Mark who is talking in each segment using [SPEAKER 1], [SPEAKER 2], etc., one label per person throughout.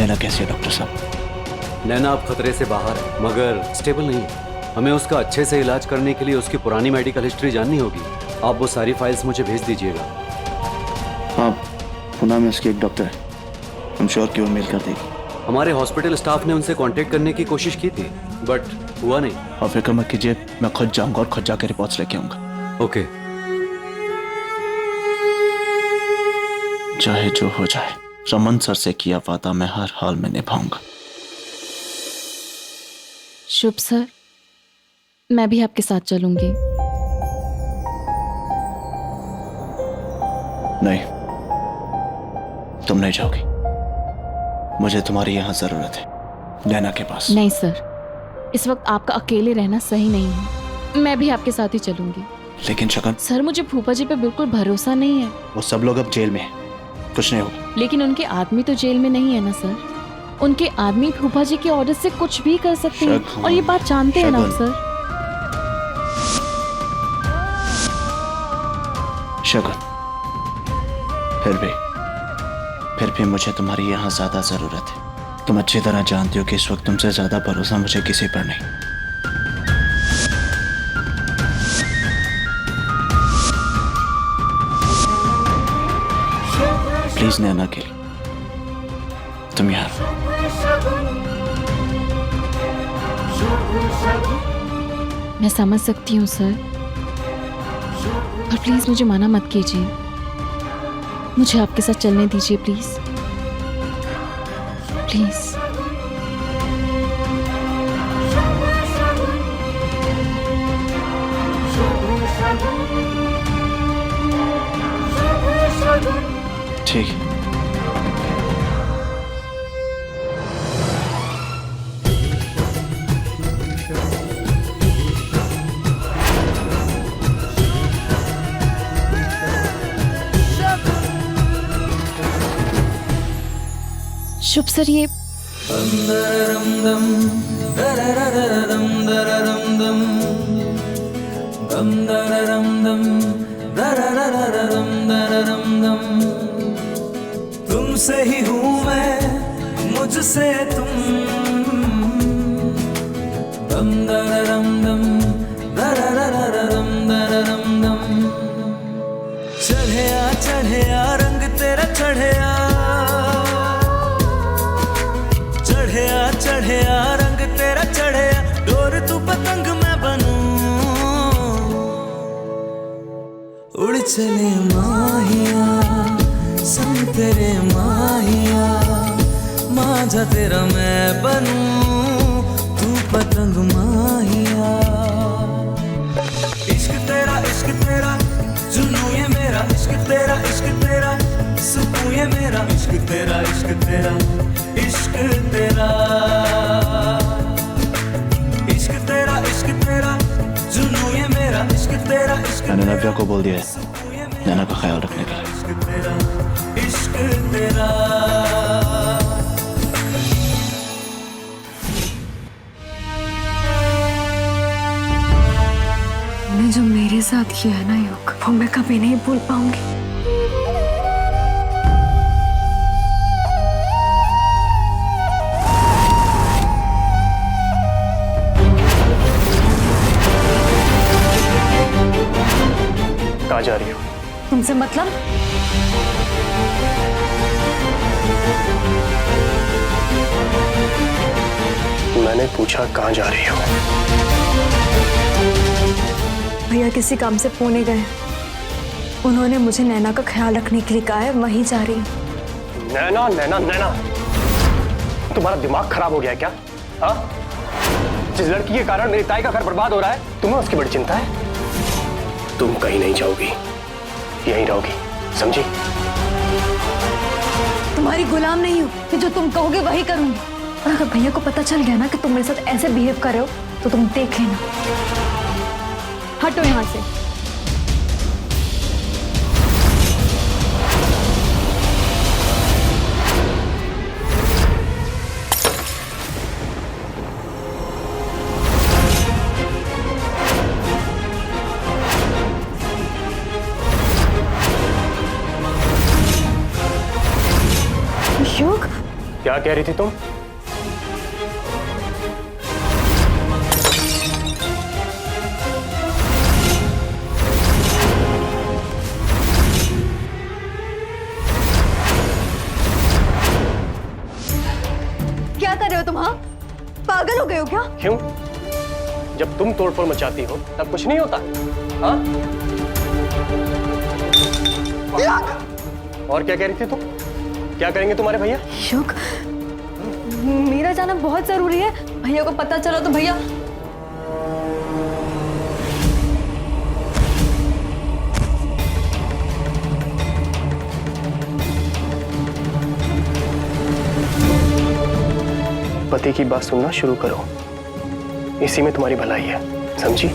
[SPEAKER 1] नैना कैसी है डॉक्टर साहब?
[SPEAKER 2] नैना अब खतरे से बाहर है, मगर स्टेबल नहीं है। हमें उसका अच्छे से इलाज करने के लिए उसकी पुरानी मेडिकल हिस्ट्री जाननी होगी। आप वो सारी फाइल्स मुझे भेज दीजिएगा।
[SPEAKER 1] हाँ, पुणे में उसकी एक डॉक्टर है, हम श्योर कि वो मेल कर देगी।
[SPEAKER 2] हमारे हॉस्पिटल स्टाफ ने उनसे कांटेक्ट करने की कोशिश की थी, बट हुआ नहीं।
[SPEAKER 1] और फिक्र मत कीजिए, मैं खुद जाऊंगा और खुद जाकर रिपोर्ट्स लेके आऊंगा।
[SPEAKER 2] ओके।
[SPEAKER 1] चाहे जो हो जाए, रमन सर से किया वादा मैं हर हाल में निभाऊंगा।
[SPEAKER 3] शुभ सर, मैं भी आपके साथ चलूंगी।
[SPEAKER 1] नहीं, तुम नहीं जाओगी। मुझे तुम्हारी यहां जरूरत है, नैना के पास।
[SPEAKER 3] नहीं सर, इस वक्त आपका अकेले रहना सही नहीं है। मैं भी आपके साथ ही चलूंगी।
[SPEAKER 1] लेकिन शकन,
[SPEAKER 3] सर मुझे फूफा जी पे बिल्कुल भरोसा नहीं है।
[SPEAKER 1] वो सब लोग अब जेल में हैं, कुछ नहीं होगा।
[SPEAKER 3] लेकिन उनके आदमी तो जेल में नहीं है ना सर। उनके आदमी फूफा जी के ऑर्डर से कुछ भी कर सकते हैं, और ये बात जानते हैं ना आप सर।
[SPEAKER 1] शगुन, फिर भी मुझे तुम्हारी यहां ज्यादा जरूरत है। तुम अच्छी तरह जानती हो कि इस वक्त तुमसे ज्यादा भरोसा मुझे किसी पर नहीं। प्लीज नैना के लिए तुम यार।
[SPEAKER 3] मैं समझ सकती हूँ सर, पर प्लीज मुझे मना मत कीजिए। मुझे आपके साथ चलने दीजिए प्लीज, प्लीज।
[SPEAKER 1] ठीक है।
[SPEAKER 3] शुभ सर, ये
[SPEAKER 4] तुमसे ही हूँ मैं, मुझसे तुम। दम दररम दम दररररम दररम दम। चढ़े आ रंग तेरा चढ़े आ रंग तेरा चढ़े आ। डोर तू पतंग मैं बनूं, उड़ चले माहिया संग तेरे माहिया। मांझा तेरा मैं बनूं, तू पतंग माहिया। इश्क तेरा जुनू ये मेरा। इश्क तेरा सुकून ये मेरा। इश्क तेरा इश्क तेरा जुनू ये मेरा। इश्क तेरा
[SPEAKER 1] मैंने नव्या को बोल दिया है नैना का ख्याल रखने के लिए।
[SPEAKER 4] इश्क तेरा।
[SPEAKER 5] तूने जो मेरे साथ किया है ना योग, वो मैं कभी नहीं भूल पाऊंगी।
[SPEAKER 1] कहाँ जा रही हो?
[SPEAKER 5] तुमसे मतलब?
[SPEAKER 1] मैंने पूछा कहाँ जा रही हो?
[SPEAKER 5] भैया किसी काम से पुणे गए, उन्होंने मुझे नैना का ख्याल रखने के लिए कहा है, वहीं जा रही हूँ।
[SPEAKER 6] नैना नैना नैना, तुम्हारा दिमाग खराब हो गया है क्या? हाँ, जिस लड़की के कारण मेरी ताई का घर बर्बाद हो रहा है, तुम्हें उसकी बड़ी चिंता है। तुम कहीं नहीं जाओगी, यहीं रहोगी, समझी?
[SPEAKER 5] तुम्हारी गुलाम नहीं हूँ कि जो तुम कहोगे वही करूंगी। और अगर भैया को पता चल गया ना कि तुम मेरे साथ ऐसे बिहेव कर रहे हो, तो तुम देख लेना। हटो यहाँ से।
[SPEAKER 6] क्या क्या कह रही थी तुम?
[SPEAKER 5] क्या कर रहे हो तुम? हाँ, पागल हो गए हो क्या?
[SPEAKER 6] क्यों? जब तुम तोड़फोड़ मचाती हो तब कुछ नहीं होता? हाँ? और क्या कह रही थी तुम? क्या करेंगे तुम्हारे भैया?
[SPEAKER 5] युग, मेरा जाना बहुत जरूरी है। भैया को पता चला तो भैया।
[SPEAKER 6] पति की बात सुनना शुरू करो, इसी में तुम्हारी भलाई है, समझी?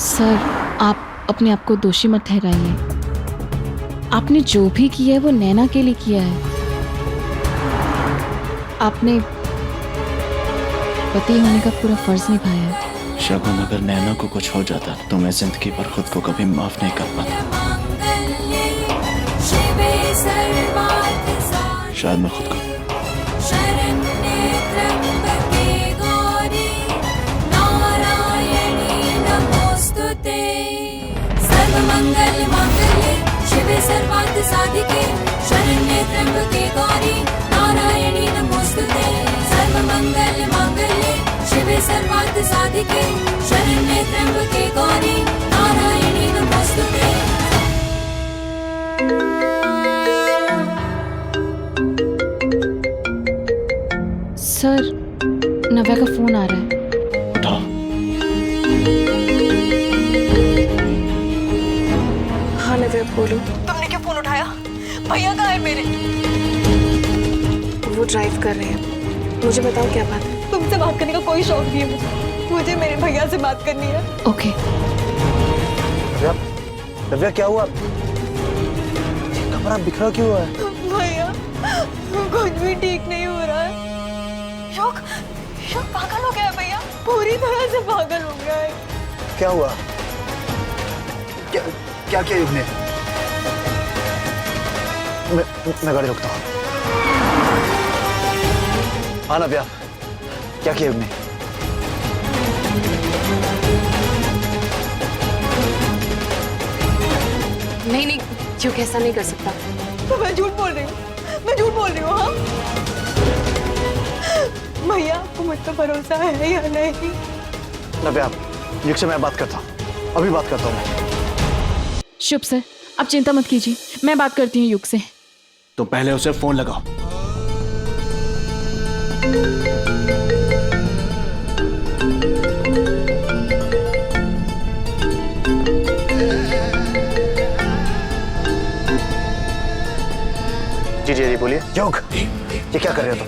[SPEAKER 3] सर, आप अपने आप को दोषी मत ठहराइए। आपने जो भी किया है वो नैना के लिए किया है। आपने पति होने का पूरा फर्ज निभाया है।
[SPEAKER 1] शगुन, अगर नैना को कुछ हो जाता तो मैं जिंदगी पर खुद को कभी माफ नहीं कर पाता। शायद मैं खुद को
[SPEAKER 7] सर्वमंगल मांगल्ये शिवे सर्वार्थ साधिके शरण्ये त्र्यंबके गौरी नारायणी नमोस्तुते। सर्वमंगल मांगल्ये शिवे सर्वार्थ साधिके शरण्ये त्र्यंबके गौरी नारायणी नमोस्तुते।
[SPEAKER 3] सर, नव्या का फोन आ रहा है।
[SPEAKER 1] उठाओ।
[SPEAKER 5] हाँ नव्या, बोलो। तुमने क्यों फोन उठाया? भैया कहाँ है मेरे?
[SPEAKER 8] वो ड्राइव कर रहे हैं। मुझे बताओ क्या बात है?
[SPEAKER 5] तुमसे बात करने का कोई शौक नहीं है मुझे मेरे भैया से बात करनी है।
[SPEAKER 3] ओके।
[SPEAKER 9] नव्या, क्या हुआ? कमरा बिखरा क्यों हुआ है?
[SPEAKER 5] भैया, कुछ भी ठीक नहीं हो रहा है। शौक पागल हो गया है भैया, पूरी तरह से पागल हो गया है।
[SPEAKER 9] क्या हुआ? क्या किया युग ने? मैं गाड़ी रोकता हूँ। हाँ नव्या, क्या किया युग ने?
[SPEAKER 8] नहीं, क्यों कैसा नहीं कर सकता।
[SPEAKER 5] तो मैं झूठ बोल रही हूँ। हाँ भैया, आपको मुझ पर भरोसा है या नहीं?
[SPEAKER 9] नव्या, युग से मैं बात करता हूँ, अभी बात करता हूँ मैं।
[SPEAKER 3] शुभ सर, आप चिंता मत कीजिए, मैं बात करती हूँ युग से।
[SPEAKER 1] तो पहले उसे फोन लगाओ।
[SPEAKER 6] जी बोलिए।
[SPEAKER 9] युग, ये क्या कर रहे हो तुम?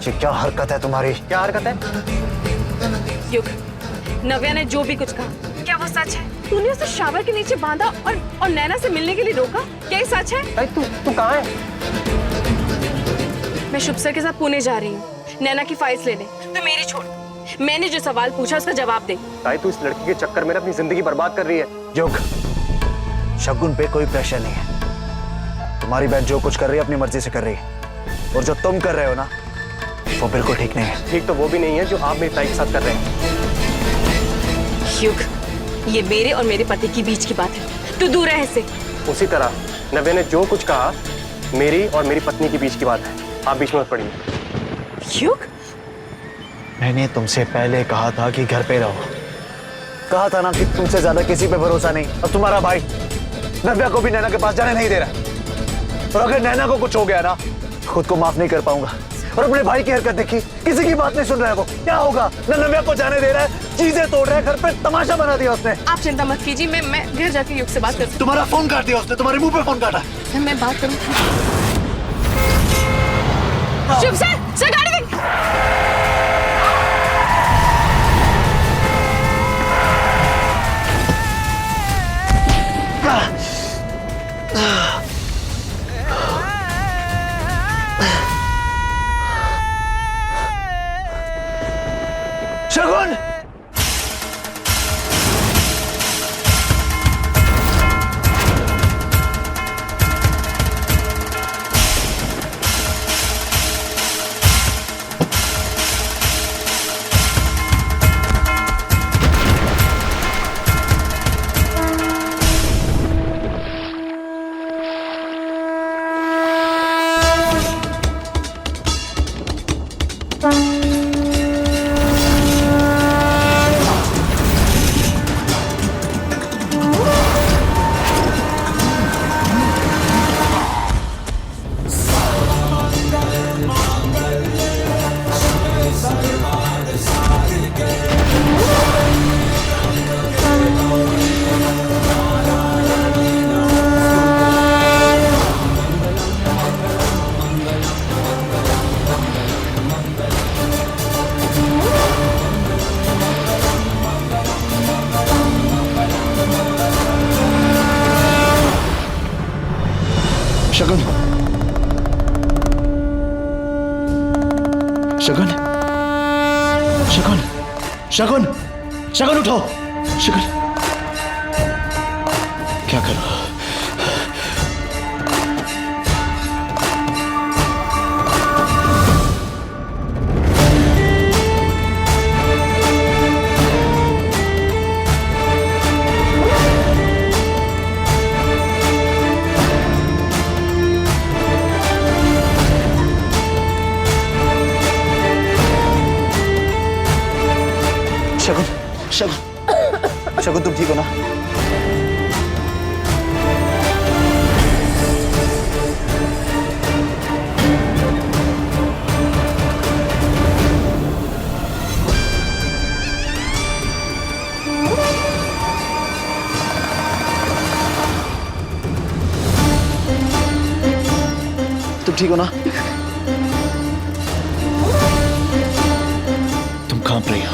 [SPEAKER 9] ये क्या हरकत है तुम्हारी?
[SPEAKER 6] क्या हरकत है?
[SPEAKER 8] युग, नव्या ने जो भी कुछ कहा, क्या वो सच है? तूने उसे शावर के नीचे बांधा और नैना से मिलने के लिए रोका, क्या ये सच है?
[SPEAKER 6] अरे तू कहाँ है?
[SPEAKER 8] मैं शुभ सर के साथ पुणे जा रही हूँ, नैना की फाइल्स लेने। तो मेरी छोड़, मैंने जो सवाल पूछा उसका जवाब दे।
[SPEAKER 6] ताई, तू इस लड़की के चक्कर में अपनी जिंदगी बर्बाद कर रही है।
[SPEAKER 9] युग, शगुन पे कोई प्रेशर नहीं है। तुम्हारी बहन जो कुछ कर रही है अपनी मर्जी से कर रही है, और जो तुम कर रहे हो ना, वो बिल्कुल ठीक नहीं है।
[SPEAKER 6] ठीक तो वो भी नहीं है जो आप मेरी ताई के साथ कर रहे हैं।
[SPEAKER 8] युग, ये मेरे और मेरे पति के बीच की बात है, तू दूर रह इससे।
[SPEAKER 6] उसी तरह नव्या ने जो कुछ कहा मेरी और मेरी पत्नी के बीच की बात है, आप बीच में मत पड़िए।
[SPEAKER 8] युग,
[SPEAKER 9] मैंने तुमसे पहले कहा था कि घर पे रहो। कहा था ना कि तुमसे ज्यादा किसी पे भरोसा नहीं। और तुम्हारा भाई नव्या को भी नैना के पास जाने नहीं दे रहा। और अगर नैना को कुछ हो गया ना, खुद को माफ नहीं कर पाऊंगा। और अपने भाई की हरकत देखी, किसी की बात नहीं सुन रहा है वो। क्या होगा? न नव्या को जाने दे रहा है, चीजें तोड़ रहा है, घर पे तमाशा बना दिया उसने।
[SPEAKER 8] आप चिंता मत कीजिए, मैं घर जाके युग से बात करती
[SPEAKER 9] तुम्हारा फोन काट दिया उसने, तुम्हारे मुंह पे फोन काटा।
[SPEAKER 8] हूँ। मैं बात करूँ। शुभ सर, गाड़ी देख।
[SPEAKER 9] शगुन!
[SPEAKER 1] शगुन, शगुन, शगुन, शगुन, शगुन उठो। शगुन, क्या करो? शगुन, शगुन, शगुन तुम ठीक हो ना? तुम ठीक हो ना? तुम कांप रही हो।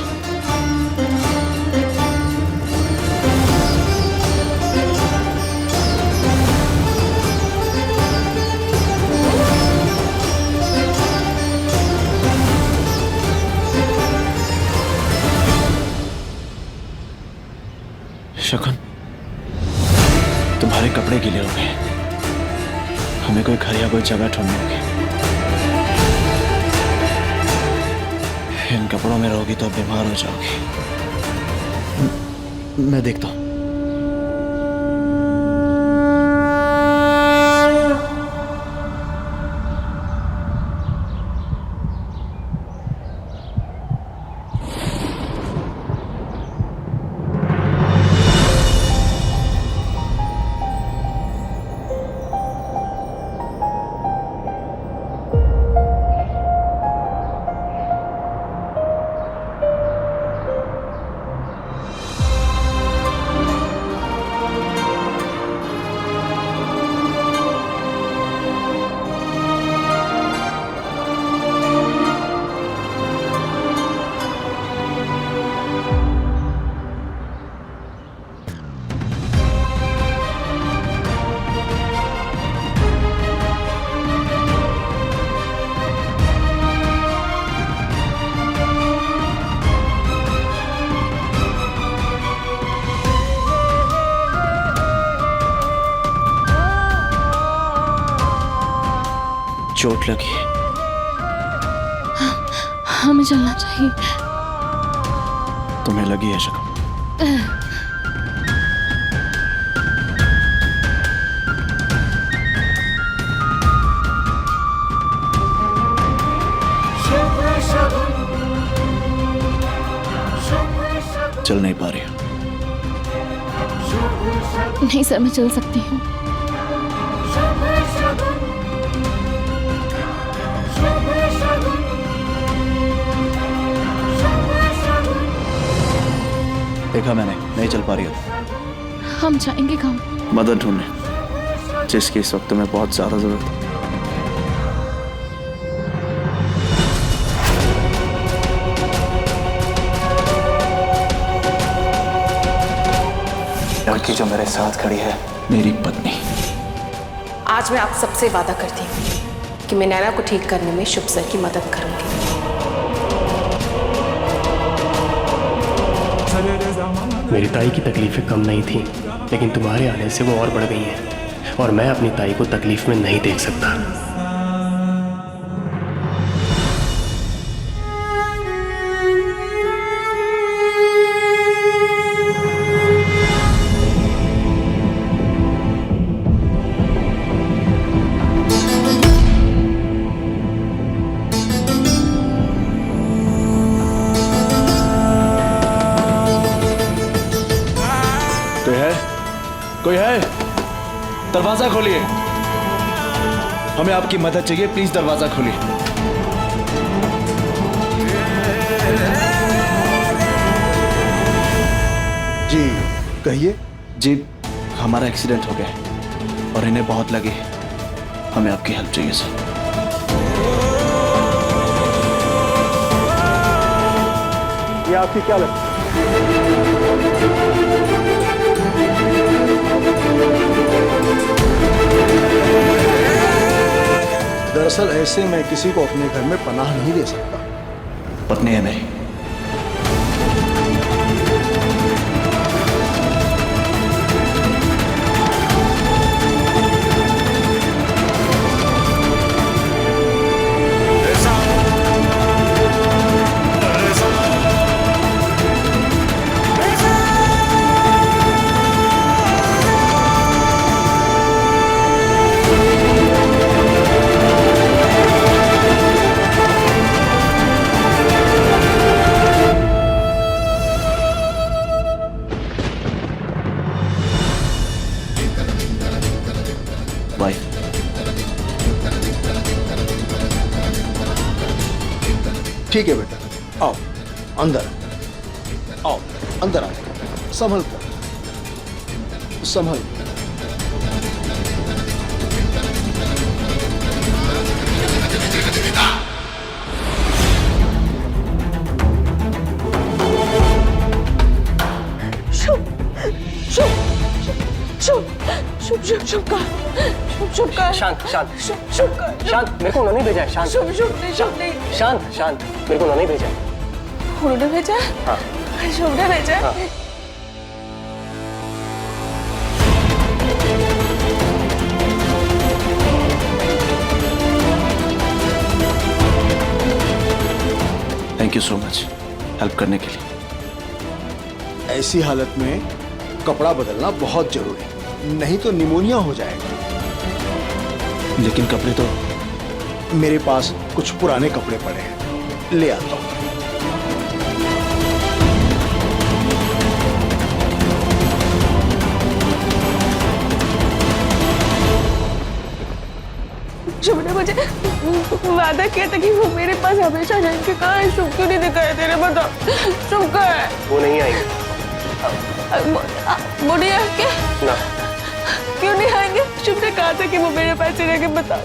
[SPEAKER 1] शगुन, तुम्हारे कपड़े गीले हो गए। हमें कोई घर या कोई जगह ढूंढनी होगी। इन कपड़ों में रहोगी तो बीमार हो जाओगी। मैं देखता हूं। चोट लगी है।
[SPEAKER 3] हमें चलना चाहिए।
[SPEAKER 1] तुम्हें लगी है शगुन? चल नहीं पा रही हो?
[SPEAKER 3] नहीं सर, मैं चल सकती हूँ।
[SPEAKER 1] देखा मैंने, नहीं चल पा रही हो।
[SPEAKER 3] हम जाएंगे कहाँ?
[SPEAKER 1] मदद ढूंढने, जिसकी इस वक्त तुम्हें बहुत ज्यादा जरूरत है। लड़की जो मेरे साथ खड़ी है, मेरी पत्नी।
[SPEAKER 8] आज मैं आप सबसे वादा करती हूँ कि मैं नैना को ठीक करने में शुभ सर की मदद करूंगी।
[SPEAKER 10] मेरी ताई की तकलीफें कम नहीं थी, लेकिन तुम्हारे आने से वो और बढ़ गई हैं और मैं अपनी ताई को तकलीफ में नहीं देख सकता।
[SPEAKER 1] कोई है? दरवाजा खोलिए। हमें आपकी मदद चाहिए, प्लीज दरवाजा खोलिए।
[SPEAKER 9] जी कहिए।
[SPEAKER 1] जी, हमारा एक्सीडेंट हो गया है और इन्हें बहुत लगी है। हमें आपकी हेल्प चाहिए सर।
[SPEAKER 6] ये आपकी क्या लगती है?
[SPEAKER 11] दरअसल ऐसे मैं किसी को अपने घर में पनाह नहीं दे सकता।
[SPEAKER 1] पत्नी है मेरी।
[SPEAKER 11] ठीक है बेटा, आओ अंदर आओ, अंदर आओ, संभल कर, संभल।
[SPEAKER 6] शांत शांत शांत, मेरे को उन्होंने भेजा है। शांत शांत शांत, मेरे को उन्होंने भेजा है।
[SPEAKER 8] उन्होंने भेजा?
[SPEAKER 6] हाँ
[SPEAKER 8] शुभ ने भेजा?
[SPEAKER 6] हाँ।
[SPEAKER 1] Thank you so much help करने के लिए।
[SPEAKER 11] ऐसी हालत में कपड़ा बदलना बहुत जरूरी है, नहीं तो निमोनिया हो जाएगा।
[SPEAKER 1] लेकिन कपड़े तो
[SPEAKER 11] मेरे पास कुछ पुराने कपड़े पड़े हैं, ले आता हूं।
[SPEAKER 8] शुभ ने मुझे वादा किया था कि वो मेरे पास हमेशा रहेंगे। कहाँ है शुभ? क्यों नहीं दिखाई दे रहे? बताओ शुभ कहाँ है?
[SPEAKER 6] वो नहीं आएंगे।
[SPEAKER 8] बुढ़िया क्या?
[SPEAKER 6] ना।
[SPEAKER 8] क्यों नहीं आएंगे? शुभ ने कहा था कि वो मेरे पास ही रहेंगे। बताओ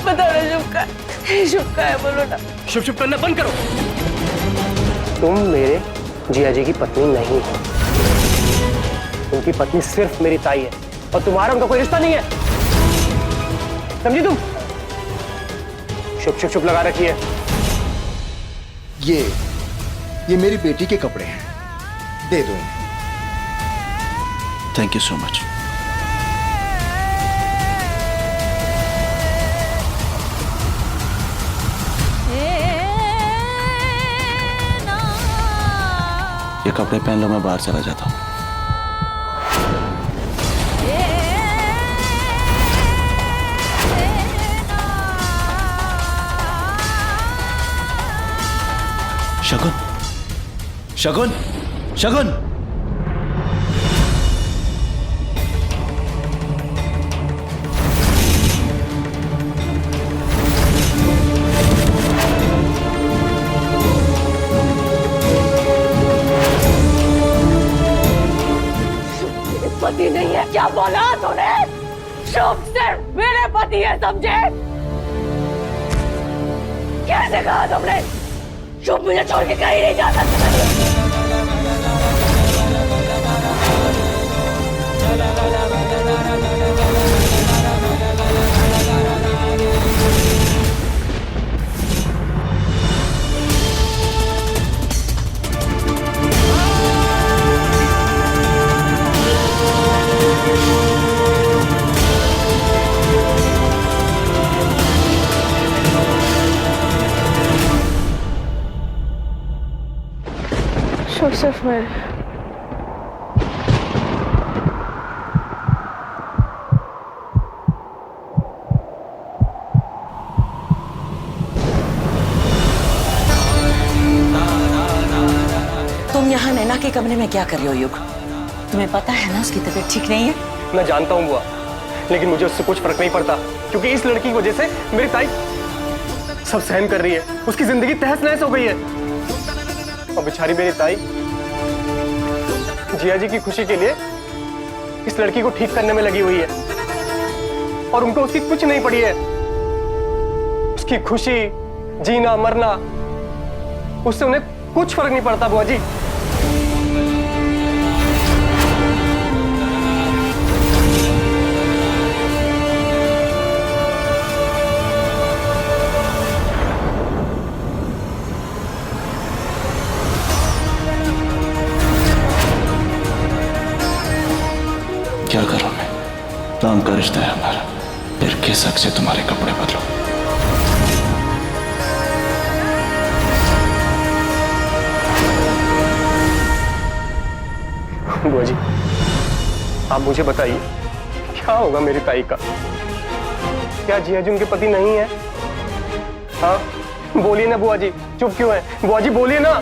[SPEAKER 8] ना शुभ का है? शुभ का है, बोलो ना।
[SPEAKER 6] शुभ शुभ करना बंद करो। तुम मेरे जिया जी की पत्नी नहीं हो। उनकी पत्नी सिर्फ मेरी ताई है और तुम्हारा उनका कोई रिश्ता नहीं है, समझी तुम? शुभ शुभ शुभ लगा रखी है।
[SPEAKER 11] ये मेरी बेटी के कपड़े हैं, दे दो इन्हें।
[SPEAKER 1] Thank you so much. ये कपड़े पहन लो, मैं बाहर चला जाता हूँ। शगुन, शगुन, शगुन!
[SPEAKER 8] पति नहीं है, क्या बोला तूने? शुभ सिर्फ मेरे पति है, समझे? कैसे कहा तुमने? शुभ मुझे छोड़ के कहीं नहीं जा सकता। सिर्फ मेरे।
[SPEAKER 12] तुम यहाँ नैना के कमरे में क्या कर रहे हो युग? तुम्हें पता है ना उसकी तबीयत ठीक नहीं है?
[SPEAKER 6] मैं जानता हूँ बुआ, लेकिन मुझे उससे कुछ फर्क नहीं पड़ता, क्योंकि इस लड़की की वजह से मेरी ताई सब सहन कर रही है। उसकी जिंदगी तहस नहस हो गई है और बेचारी मेरी ताई जिया जी की खुशी के लिए इस लड़की को ठीक करने में लगी हुई है और उनको उसकी कुछ नहीं पड़ी है। उसकी खुशी, जीना मरना, उससे उन्हें कुछ फर्क नहीं पड़ता बुआ जी।
[SPEAKER 1] क्या करूं मैं? काम का रिश्ता है हमारा, फिर किस हक से तुम्हारे कपड़े बदलो?
[SPEAKER 6] बुआ जी, आप मुझे बताइए क्या होगा मेरी ताई का? क्या जिया जी उनके पति नहीं है? हाँ बोलिए ना बुआ जी, चुप क्यों है? बुआ जी बोलिए ना।